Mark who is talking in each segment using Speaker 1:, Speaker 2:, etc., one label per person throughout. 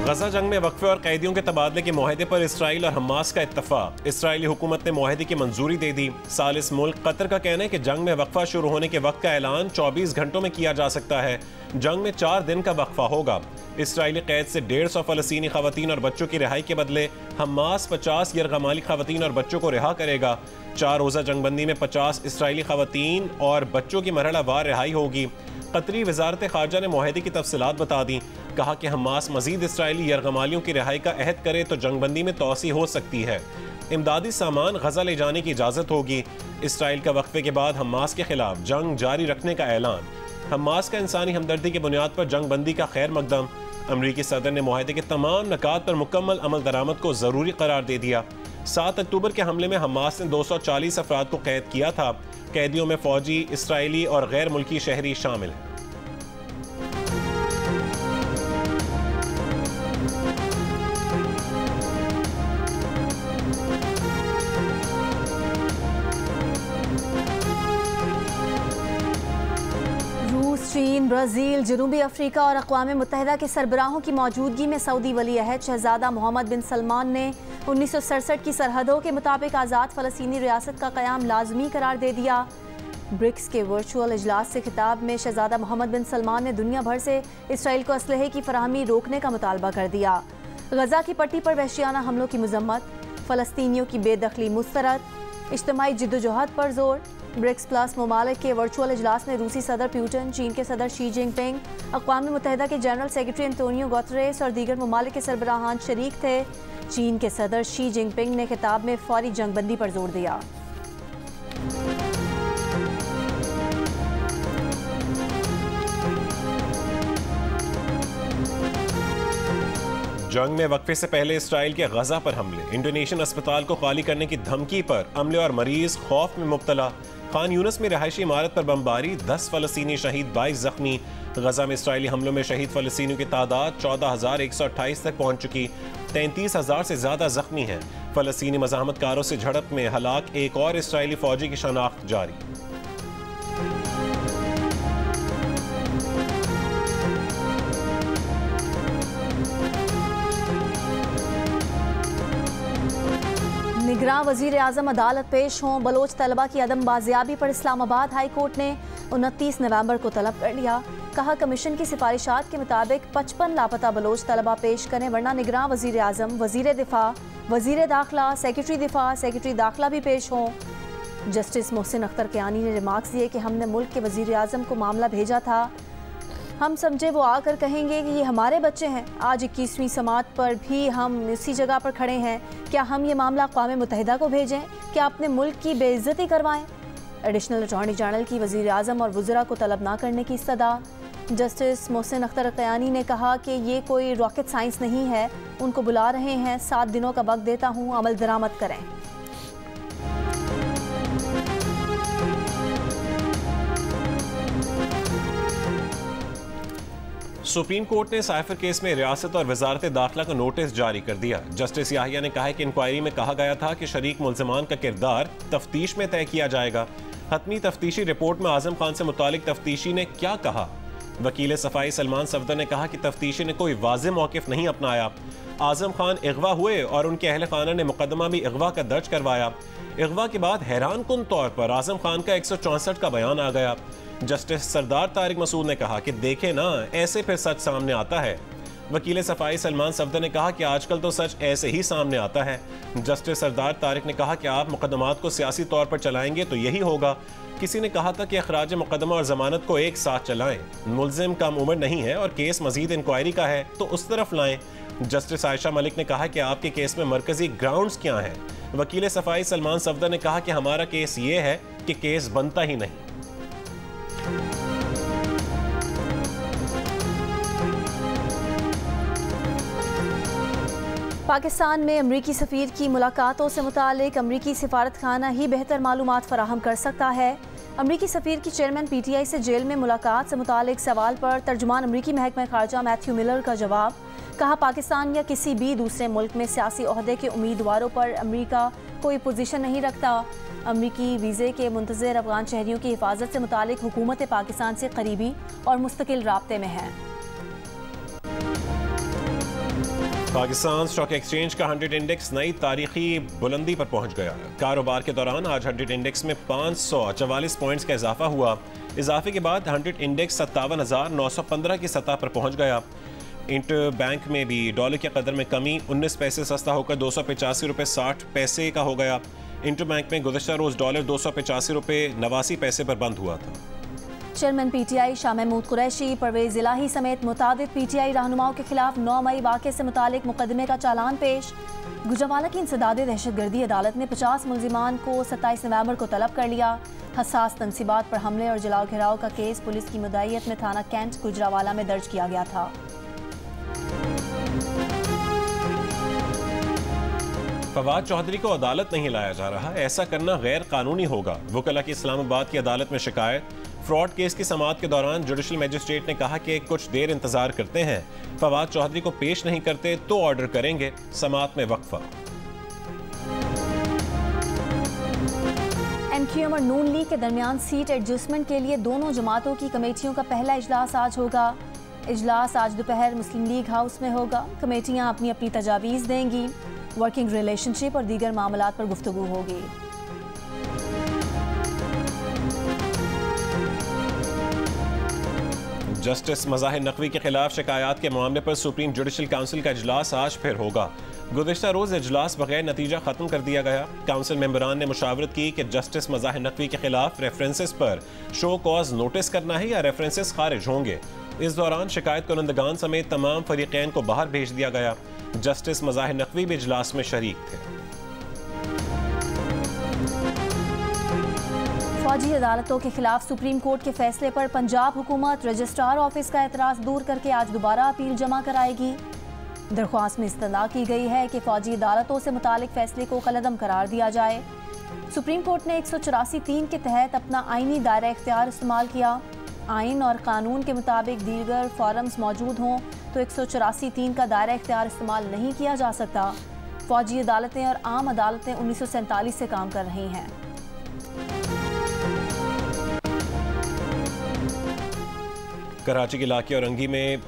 Speaker 1: गजा जंग में वक्फे और कैदियों के तबादले के मुआहदे पर इसराइल और हमास का इत्तफाक। इसराइली हुकूमत ने मुआहदे की मंजूरी दे दी। सालिस मुल्क कतर का कहना है कि जंग में वक्फा शुरू होने के वक्त का ऐलान 24 घंटों में किया जा सकता है। जंग में 4 दिन का वक्फा होगा। इसराइली कैद से 150 फलस्तीनी खवातीन और बच्चों की रिहाई के बदले हमास 50 यरगमाली खवातीन और बच्चों को रिहा करेगा। 4 रोज़ा जंगबंदी में 50 इसराइली खवातीन और बच्चों की मरहलावार रिहाई होगी। कतरी वजारत खारजा ने मुआहदे की तफसीलात बता दी। कहा कि हमास मजीद इसराइली यरगमालियों की रिहाई का अहद करे तो जंगबंदी में तोसी हो सकती है। इमदादी सामान गजा ले जाने की इजाज़त होगी। इसराइल का वक्फे के बाद हमास के खिलाफ जंग जारी रखने का ऐलान। हमास का इंसानी हमदर्दी की बुनियाद पर जंगबंदी का खैर मकदम। अमरीकी सदर ने मुआहदे के तमाम नकात पर मुकम्मल अमल दरामद को ज़रूरी करार दे दिया। 7 अक्टूबर के हमले में हमास ने 240 अफराद को कैद किया था। कैदियों में फौजी, इसराइली और गैर मुल्की शहरी शामिल हैं।
Speaker 2: चीन, ब्राज़ील, जनूबी अफ्रीका और अक़वाम मुत्तहिदा के सरबराहों की मौजूदगी में सऊदी वली अहद शहज़ादा मोहम्मद बिन सलमान ने 1967 की सरहदों के मुताबिक आज़ाद फ़लस्तीनी रियासत का क़याम लाजमी करार दे दिया। ब्रिक्स के वर्चुअल इजलास से खिताब में शहज़ादा मोहम्मद बिन सलमान ने दुनिया भर से इसराइल को असलहे की फराहमी रोकने का मुतालबा कर दिया। गजा की पट्टी पर वहशियाना हमलों की मजम्मत, फ़लस्तीनियों की बेदखली मुस्तरद, इज्तिमाई जिद्दोजहद पर जोर। ब्रिक्स प्लस ममालिक के वर्चुअल इजलास में रूसी सदर पुतिन, चीन के सदर शी जिनपिंग, अक़वाम मुत्तहिदा के जनरल सेक्रेटरी एंटोनियो गुतेरेस और दीगर ममालिक के सरबराहान शरीक थे। चीन के सदर शी जिनपिंग ने खिताब में फौरी जंगबंदी पर जोर दिया।
Speaker 1: जंग में वक्फे से पहले इसराइल के गजा पर हमले, इंडोनेशियन अस्पताल को खाली करने की धमकी पर अमले और मरीज खौफ में मुब्तला। खान यूनस में रहायशी इमारत पर बमबारी, 10 फलस्तीनी शहीद, 22 जख्मी। गजा में इसराइली हमलों में शहीद फलस्तीनियों की तादाद 14,128 तक पहुंच चुकी। 33,000 से ज्यादा जख्मी हैं। फलस्तीनी मज़ाहमतकारों से झड़प में हलाक एक और इसराइली फौजी की शनाख्त जारी।
Speaker 2: निगरान वज़ीर आज़म अदालत पेश हों। बलोच तलबा की अदम बाजियाबी पर इस्लामाबाद हाई कोर्ट ने 29 नवंबर को तलब कर लिया। कहा कमीशन की सिफारिशात के मुताबिक 55 लापता बलोच तलबा पेश करें, वरना निगरान वज़ीर आज़म, वज़ीर दिफा, वज़ीर दाखिला, सेक्रेटरी दिफा, सेक्रेटरी दाखिला भी पेश हों। जस्टिस मोहसिन अख्तर कियानी ने रिमार्क्स दिए कि हमने मुल्क के वज़ीर आज़म को मामला भेजा था, हम समझे वो आकर कहेंगे कि ये हमारे बच्चे हैं। आज 21वीं समात पर भी हम इसी जगह पर खड़े हैं। क्या हम ये मामला अक़वाम मुत्तहिदा को भेजें? क्या अपने मुल्क की बेइज्जती करवाएं? एडिशनल अटॉर्नी जनरल की वज़ीर आज़म और वज़रा को तलब ना करने की इस्तदा। जस्टिस मोहसिन अख्तर कियानी ने कहा कि ये कोई रॉकेट साइंस नहीं है, उनको बुला रहे हैं, 7 दिनों का वक्त देता हूँ, अमल दरामद करें।
Speaker 1: सुप्रीम कोर्ट ने साइफर केस में रियासत और वजारत दाखिला को नोटिस जारी कर दिया। जस्टिस याहिया ने कहा कि इंक्वायरी में कहा गया था कि शरीक मुल्ज़िमान का किरदार तफ्तीश में तय किया जाएगा। हतमी तफ्तीशी रिपोर्ट में आजम खान से मुतालिक तफ्तीशी ने क्या कहा? वकील सफाई सलमान सफदर ने कहा कि तफ्तीशी ने कोई वाज़ेह मौक़िफ़ नहीं अपनाया। आजम खान अगवा हुए और उनके अहल खाना ने मुकदमा भी अगवा का दर्ज करवाया। अगवा के बाद हैरान कुन तौर पर आजम खान का 164 का बयान आ गया। जस्टिस सरदार तारिक मसूद ने कहा कि देखे ना, ऐसे फिर सच सामने आता है। वकील सफाई सलमान सफदर ने कहा कि आजकल तो सच ऐसे ही सामने आता है। जस्टिस सरदार तारिक ने कहा कि आप मुकदमात को सियासी तौर पर चलाएंगे तो यही होगा। किसी ने कहा था कि अखराज मुकदमा और जमानत को एक साथ चलाएं। मुल्जिम कम उम्र नहीं है और केस मजीद इंक्वायरी का है तो उस तरफ लाएं। जस्टिस आयशा मलिक ने कहा कि आपके केस में मरकजी ग्राउंड्स क्या हैं। वकील सफाई सलमान सफदर ने कहा कि हमारा केस ये है कि केस बनता ही नहीं।
Speaker 2: पाकिस्तान में अमरीकी सफ़ीर की मुलाकातों से मुतालिक अमरीकी सिफारत खाना ही बेहतर मालूमात फराहम कर सकता है। अमरीकी सफ़ीर की चेयरमैन PTI से जेल में मुलाकात से मुतालिक सवाल पर तर्जुमान अमरीकी महकमा खारजा मैथ्यू मिलर का जवाब। कहा पाकिस्तान या किसी भी दूसरे मुल्क में सियासी ओहदे के उम्मीदवारों पर अमरीका कोई पोजीशन नहीं रखता। अमरीकी वीज़े के मुंतज़िर अफगान शहरियों की हिफाजत से मुतालिक हुकूमत पाकिस्तान से करीबी और मुस्तकिल राब्ते में है।
Speaker 1: पाकिस्तान स्टॉक एक्सचेंज का 100 इंडेक्स नई तारीखी बुलंदी पर पहुंच गया। कारोबार के दौरान आज 100 इंडेक्स में 544 पॉइंट्स का इजाफा हुआ। इजाफे के बाद 100 इंडेक्स 57,915 की सतह पर पहुंच गया। इंटर बैंक में भी डॉलर की कदर में कमी 19 पैसे सस्ता होकर 285 रुपये 60 पैसे का हो गया। इंटर बैंक में गुज़श्ता रोज़ डॉलर 285 रुपये 89 पैसे पर बंद हुआ था।
Speaker 2: चेयरमैन पीटीआई शाह महमूद कुरैशी, परवेज इलाही समेत मुतादिद पीटीआई रहनुमाओं के खिलाफ 9 मई वाक़े से मुतालिक मुकदमे का चालान पेश। गुजरावाला की इंसदाद दहशतगर्दी अदालत ने 50 मुल्जिमान को 27 नवंबर को तलब कर लिया। हसास तनसीबात पर हमले और जलाओ घिराव का केस पुलिस की मुदायियत में थाना कैंट गुजरावाला में दर्ज किया गया था।
Speaker 1: फवाद चौधरी को अदालत नहीं लाया जा रहा, ऐसा करना गैर कानूनी होगा। वकला की इस्लामाबाद की अदालत में शिकायत। फ्रॉड केस की समाअत के दौरान जुडिशल मजिस्ट्रेट ने कहा कि कुछ देर इंतजार करते हैं, फवाद चौधरी को पेश नहीं करते तो ऑर्डर करेंगे। समाअत में वक्फा।
Speaker 2: एमक्यूएम और नून लीग के दरमियान सीट एडजस्टमेंट के लिए दोनों जमातों की कमेटियों का पहला इजलास आज होगा। इजलास आज दोपहर मुस्लिम लीग हाउस में होगा। कमेटियां अपनी अपनी तजावीज़ देंगी। वर्किंग रिलेशनशिप और दीगर मामलात पर गुफ्तगू होगी।
Speaker 1: जस्टिस मज़ाहिर नकवी के खिलाफ शिकायत के मामले पर सुप्रीम जुडिशल काउंसिल का इजलास आज फिर होगा। गुज़िश्ता रोज़ इजलास बगैर नतीजा ख़त्म कर दिया गया। काउंसिल मेंबरान ने मुशावरत की कि जस्टिस मज़ाहिर नकवी के खिलाफ रेफरेंसेस पर शो कॉज नोटिस करना है या रेफरेंसेस खारिज होंगे। इस दौरान शिकायत कुनंदगान समेत तमाम फरीक़ैन को बाहर भेज दिया गया। जस्टिस मज़ाहिर नकवी भी इजलास में शरीक थे।
Speaker 2: फौजी अदालतों के खिलाफ सुप्रीम कोर्ट के फैसले पर पंजाब हुकूमत रजिस्ट्रार ऑफिस का एतराज़ दूर करके आज दोबारा अपील जमा कराएगी। दरख्वास्त में इस्तदा की गई है कि फौजी अदालतों से मुतालिक फैसले को कलअदम करार दिया जाए। सुप्रीम कोर्ट ने 184(3) के तहत अपना आईनी दायरा इख्तियार इस्तेमाल किया। आइन और कानून के मुताबिक दीगर फॉरम्स मौजूद हों तो 184(3) का दायरा इख्तियार इस्तेमाल नहीं किया जा सकता। फौजी अदालतें और आम अदालतें 1947 से काम कर रही हैं।
Speaker 1: कराची के इलाके औरंगी में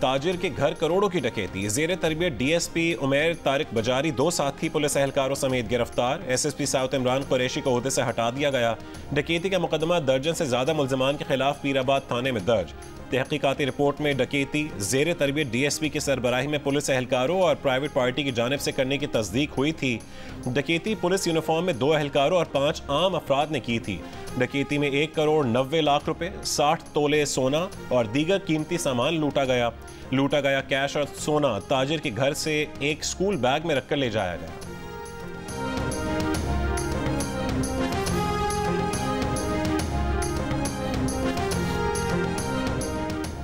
Speaker 1: ताजिर के घर करोड़ों की डकैती। जेर तरबियत डीएसपी उमैर तारिक बजारी 2 साथी पुलिस एहलकारों समेत गिरफ्तार। एसएसपी साउथ इमरान कुरैशी को ओहदे से हटा दिया गया। डकैती का मुकदमा दर्जन से ज्यादा मुल्जिमान के खिलाफ पीराबाद थाने में दर्ज। तहकीकाती रिपोर्ट में डकैती जेर तरबियत डीएसपी की सरबराही में पुलिस एहलकारों और प्राइवेट पार्टी की जानिब से करने की तस्दीक हुई थी। डकैती पुलिस यूनिफॉर्म में 2 एहलकारों और 5 आम अफराद ने की थी। डकैती में 1 करोड़ 90 लाख रुपए, 60 तोले सोना और दीगर कीमती सामान लूटा गया। लूटा गया कैश और सोना ताजिर के घर से एक स्कूल बैग में रखकर ले जाया गया।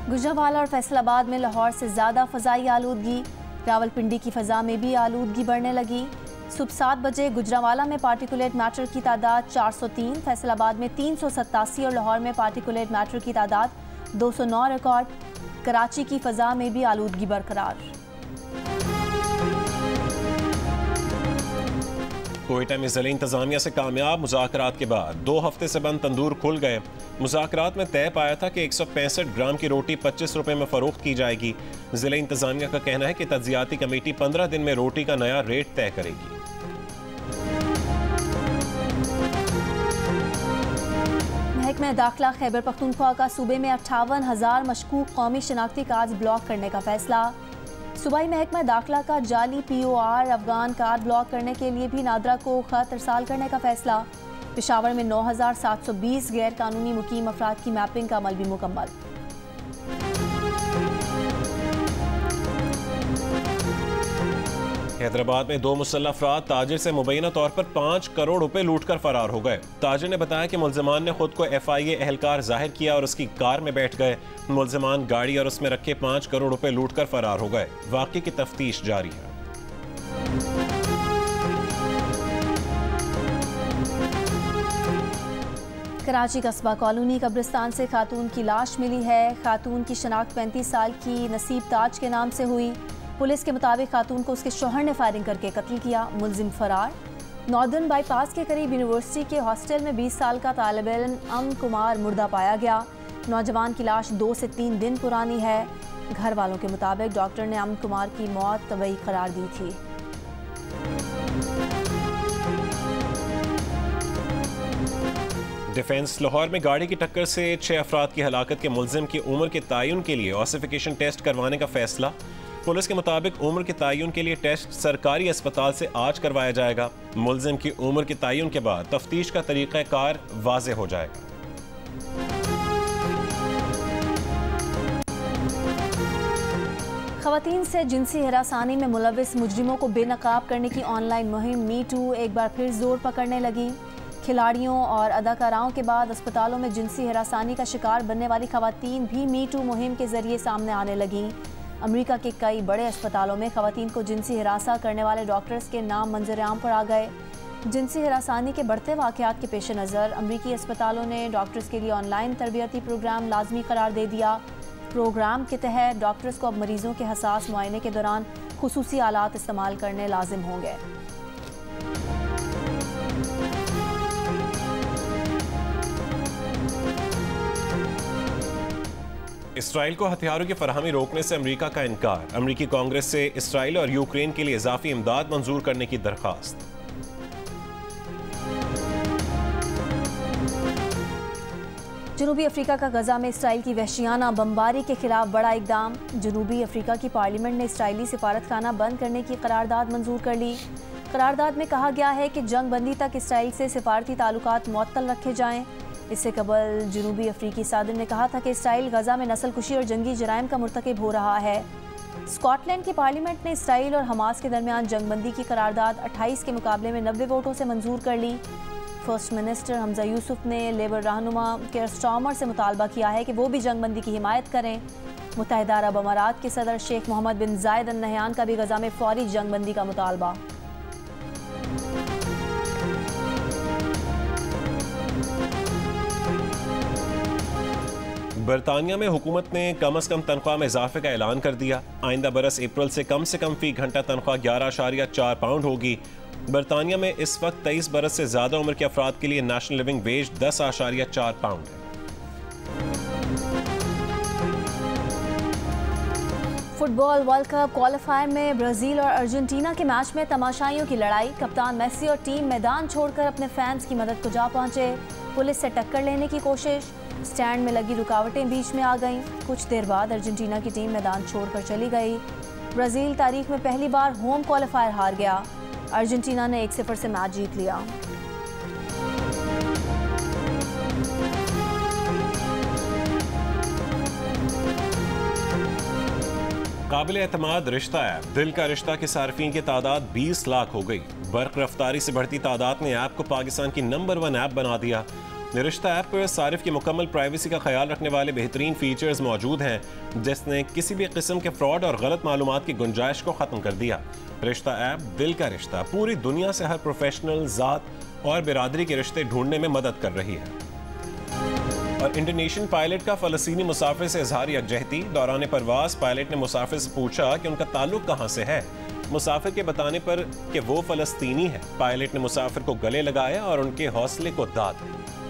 Speaker 2: गुजरावाला और फैसलाबाद में लाहौर से ज़्यादा फ़ज़ाई आलूदगी। रावलपिंडी की फ़ज़ा में भी आलूदगी बढ़ने लगी। सुबह 7 बजे गुजरावाला में पार्टिकुलेट मैटर की तादाद 403, फैसलाबाद में 387 और लाहौर में पार्टिकुलेट मैटर की तादाद 209 रिकॉर्ड। कराची की फ़ज़ा में भी आलूदगी बरकरार।
Speaker 1: कोयटा में ज़िले इंतज़ामिया से कामयाब मुज़ाकरात के बाद 2 हफ्ते से बंद तंदूर खुल गए। मुज़ाकरात में तय पाया था कि 165 ग्राम की रोटी 25 रुपए में फ़रोख्त की जाएगी। ज़िले इंतज़ामिया का कहना है कि तज्ज़ियाती कमेटी 15 दिन में रोटी का नया रेट तय करेगी।
Speaker 2: महकमा दाखिला खैबर पख्तूनख्वा का सूबे में 58,000 मशकूक कौमी शनाख्ती कार्ड ब्लॉक करने का फैसला। सूबाई महकमा दाखिला का जाली POR अफगान कार्ड ब्लॉक करने के लिए भी नादरा को खत इरसाल करने का फैसला। पेशावर में 9,720 गैर कानूनी मुकीम अफराद की मैपिंग का अमल भी मुकम्मल।
Speaker 1: हैदराबाद में 2 मुसल्लह अफराद ताजिर से मुबैना तौर पर 5 करोड़ रुपए लूटकर फरार हो गए। ताजिर ने बताया कि मुल्जिमान ने खुद को FIA एहलकार जाहिर किया और उसकी कार में बैठ गए। मुल्जिमान गाड़ी और उसमें रखे 5 करोड़ रुपए लूटकर फरार हो गए। वाक़े की तफ्तीश जारी है।
Speaker 2: कराची कस्बा कॉलोनी कब्रिस्तान से खातून की लाश मिली है। खातून की शनाख्त 35 साल की नसीब ताज के नाम से हुई। पुलिस के मुताबिक खातून को उसके शौहर ने फायरिंग करके कत्ल किया। मुलजिम फरार। नॉर्दर्न बाईपास के करीब यूनिवर्सिटी के हॉस्टल में 20 साल का तालिब इल्म अम कुमार मुर्दा पाया गया। नौजवान की लाश 2 से 3 दिन पुरानी है। घर वालों के मुताबिक डॉक्टर ने अमन कुमार की मौत तबई करार दी थी।
Speaker 1: डिफेंस लाहौर में गाड़ी की टक्कर से 6 अफराद की हलाकत के मुल्जिम की उम्र के तयन के लिए ऑसिफिकेशन टेस्ट करवाने का फैसला। पुलिस के मुताबिक उम्र के तयन के लिए टेस्ट सरकारी अस्पताल से आज करवाया जाएगा। मुल्जिम की उम्र के तयन के बाद तफ्तीश का तरीक़ाकार वाज़ेह हो जाएगा।
Speaker 2: ख़वातीन से जिनसी हरासानी में मुलविस मुजरिमों को बेनकाब करने की ऑनलाइन मुहिम मी टू एक बार फिर जोर पकड़ने लगी। खिलाड़ियों और अदाकाराओं के बाद अस्पतालों में जिनसी हरासानी का शिकार बनने वाली ख़वातीन भी मी टू मुहिम के ज़रिए सामने आने लगीं। अमेरिका के कई बड़े अस्पतालों में ख़वातीन को जिनसी हरासा करने वाले डॉक्टर्स के नाम मंजर आम पर आ गए। जिनसी हरासानी के बढ़ते वाक़यात के पेश नज़र अमरीकी अस्पतालों ने डॉक्टर्स के लिए ऑनलाइन तरबियती प्रोग्राम लाजमी करार दे दिया। प्रोग्राम के तहत डॉक्टर्स को अब मरीज़ों के हसास मुआयने के दौरान खुसूसी आलात इस्तेमाल करने लाजिम होंगे।
Speaker 1: इसराइल को हथियारों की फराहमी रोकने से अमेरिका का इनकार। अमेरिकी कांग्रेस से इसराइल और यूक्रेन के लिए इजाफी इमदाद मंजूर करने की दरख्वास्त।
Speaker 2: जनूबी अफ्रीका का गजा में इसराइल की वहशियाना बमबारी के खिलाफ बड़ा इकदाम। जनूबी अफ्रीका की पार्लियामेंट ने इसराइली सिफारतखाना बंद करने की करारदाद मंजूर कर ली। करारदाद में कहा गया है कि जंग बंदी तक इसराइल से सिफारती ताल्लुकात मुअत्तल रखे जाएं। इससे कबल जनूबी अफ्रीकी सदर ने कहा था कि इसराइल गजा में नस्लकुशी और जंगी जराइम का मुर्तकिब हो रहा है। स्कॉटलैंड की पार्लियामेंट ने इसराइल और हमास के दरमियान जंगबंदी की करारदाद 28 के मुकाबले में 90 वोटों से मंजूर कर ली। फर्स्ट मिनिस्टर हमजा यूसुफ ने लेबर रहनुमा केयर स्टार्मर से मुतालबा किया है कि वो भी जंगबंदी की हिमायत करें। मुत्तहिदा अरब अमारात के सदर शेख मोहम्मद बिन जायद अल नहयान का भी गजा में फौरी जंगबंदी का मुतालबा।
Speaker 1: बरतानिया में हुकूमत ने कम अज़ कम तनख्वाह में इजाफे का ऐलान कर दिया। आइंदा बरस अप्रैल से कम फ़ी घंटा तनख्वाह 11.4 पाउंड होगी। बरतानिया में इस वक्त 23 बरस से ज़्यादा उम्र के अफराद के लिए नेशनल लिविंग वेज 10.4 पाउंड है।
Speaker 2: फुटबॉल वर्ल्ड कप क्वालिफायर में ब्राज़ील और अर्जेंटीना के मैच में तमाशाइयों की लड़ाई। कप्तान मेसी और टीम मैदान छोड़कर अपने फैंस की मदद को जा पहुंचे। पुलिस से टक्कर लेने की कोशिश, स्टैंड में लगी रुकावटें बीच में आ गईं। कुछ देर बाद अर्जेंटीना की टीम मैदान छोड़कर चली गई। ब्राज़ील तारीख में पहली बार होम क्वालिफायर हार गया। अर्जेंटीना ने 1-0 से मैच जीत लिया।
Speaker 1: काबिल एतमाद रिश्ता ऐप दिल का रिश्ता के सार्फिन की तादाद 20 लाख हो गई। बर्क रफ्तारी से बढ़ती तादाद ने ऐप को पाकिस्तान की नंबर 1 ऐप बना दिया। रिश्ता ऐप पर सारिफ की मुकम्मल प्राइवेसी का ख्याल रखने वाले बेहतरीन फीचर्स मौजूद हैं, जिसने किसी भी किस्म के फ्रॉड और गलत मालूमात की गुंजाइश को ख़त्म कर दिया। रिश्ता ऐप दिल का रिश्ता पूरी दुनिया से हर प्रोफेशनल, ज़ात और बिरादरी के रिश्ते ढूंढने में मदद कर रही है। और इंडोनेशियन पायलट का फ़लस्तीनी मुसाफिर से इजहार यकजहती। दौरान परवास पायलट ने मुसाफिर से पूछा कि उनका ताल्लुक कहाँ से है। मुसाफिर के बताने पर कि वो फ़लस्तीनी है, पायलट ने मुसाफिर को गले लगाया और उनके हौसले को दाद दी।